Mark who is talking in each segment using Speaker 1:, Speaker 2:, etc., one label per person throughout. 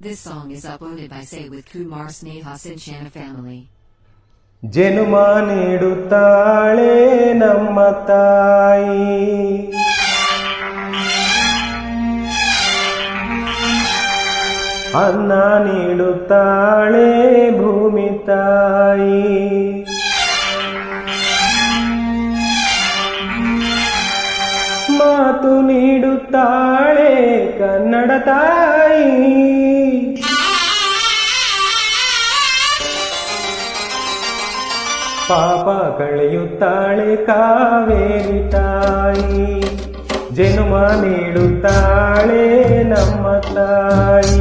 Speaker 1: This song is uploaded by Say with Kumar Sneha Sinchana family.
Speaker 2: ಜನುಮ ನೀಡುತ್ತಾಳೆ ನಮ್ಮ ತಾಯಿ, ಅನ್ನ ನೀಡುತ್ತಾಳೆ ಭೂಮಿ ತಾಯಿ. ಮಾತು ನೀಡುತ್ತಾಳೆ ಕನ್ನಡ ತಾಯಿ, ಪಾಪ ಕಳೆಯುತ್ತಾಳೆ ಕಾವೇರಿ ತಾಯಿ. ಜನುಮ ನೀಡುತ್ತಾಳೆ ನಮ್ಮ ತಾಯಿ,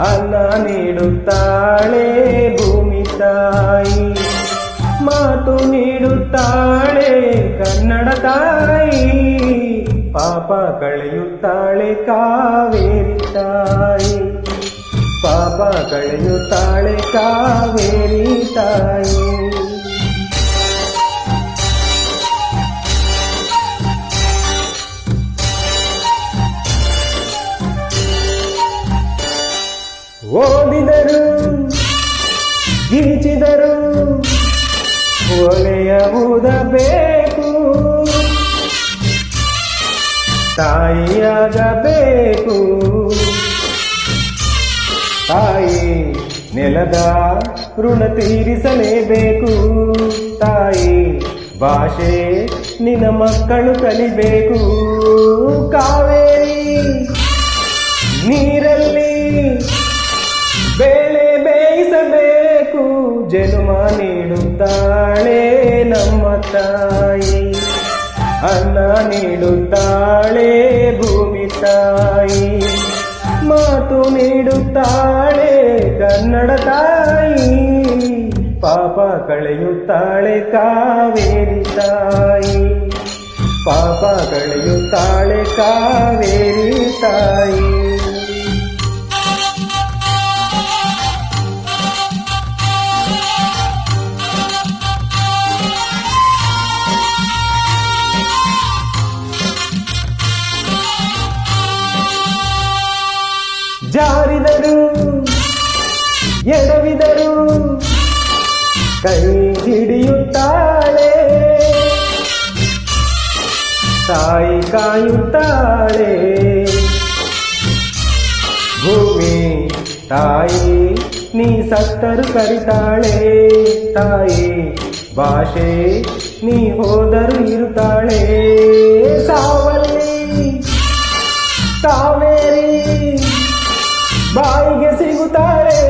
Speaker 2: ಅನ್ನ ನೀಡುತ್ತಾಳೆ ಭೂಮಿ ತಾಯಿ. ಮಾತು ನೀಡುತ್ತಾಳೆ ಕನ್ನಡ ತಾಯಿ, ಪಾಪ ಕಳೆಯುತ್ತಾಳೆ ಕಾವೇರಿ ತಾಯಿ. ಪಾಪ ಕಳೆಯುತ್ತಾಳೆ ಕಾವೇರಿ ತಾಯಿ. ಓದಿದರು ಗೀಚಿದರು ಒಲೆಯ ಊದಬೇಕು, ತಾಯಿಯಾಗಬೇಕು. ತಾಯಿ ನೆಲದ ಋಣ ತೀರಿಸಲೇಬೇಕು. ತಾಯಿ ಭಾಷೆ ನಿನ್ನ ಮಕ್ಕಳು ಕಲಿಬೇಕು. ಕಾವೇರಿ ನೀರಲ್ಲಿ ಬೇಳೆ ಬೇಯಿಸಬೇಕು. ಜನುಮ ನೀಡುತ್ತಾಳೆ ನಮ್ಮ ತಾಯಿ, ಅನ್ನ ನೀಡುತ್ತಾಳೆ ಭೂಮಿ ತಾಯಿ. ಮಾತು ನೀಡುತ್ತಾಳೆ ಕನ್ನಡ ತಾಯಿ, ಪಾಪ ಕಳೆಯುತ್ತಾಳೆ ಕಾವೇರಿ ತಾಯಿ. ಪಾಪ ಕಳೆಯುತ್ತಾಳೆ ಕಾವೇರಿ ತಾಯಿ. ಜಾರಿದರು ಎಡವಿದರು ಕೈ ಹಿಡಿಯುತ್ತಾಳೆ. ತಾಯಿ ಕಾಯುತ್ತಾಳೆ. ಭೂಮಿ ತಾಯಿ ನೀ ಸತ್ತರು ಕರಿತಾಳೆ. ತಾಯಿ ಭಾಷೆ ನೀ ಹೋದರು ಇರುತ್ತಾಳೆ. ಸಾವಲ್ಲಿ ಕಾವೇರಿ ಬಾಯಿಗೆ ಸಿಗುತ್ತಾಳೆ.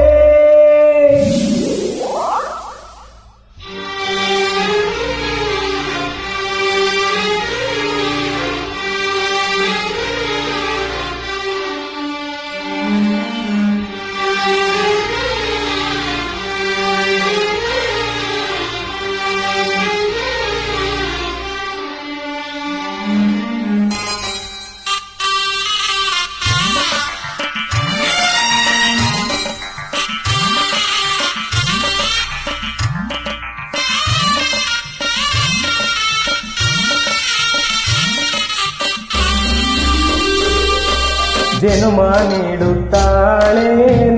Speaker 2: ಜನುಮ ನೀಡುತ್ತಾಳೆ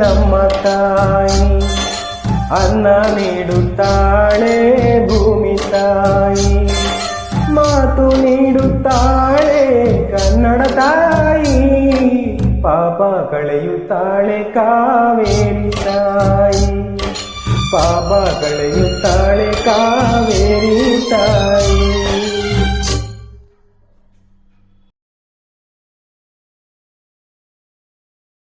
Speaker 2: ನಮ್ಮ ತಾಯಿ, ಅನ್ನ ನೀಡುತ್ತಾಳೆ ಭೂಮಿ ತಾಯಿ. ಮಾತು ನೀಡುತ್ತಾಳೆ ಕನ್ನಡ ತಾಯಿ, ಪಾಪ ಕಳೆಯುತ್ತಾಳೆ ಕಾವೇರಿ ತಾಯಿ. ಪಾಪ ಕಳೆಯುತ್ತಾಳೆ ಕಾವೇರಿ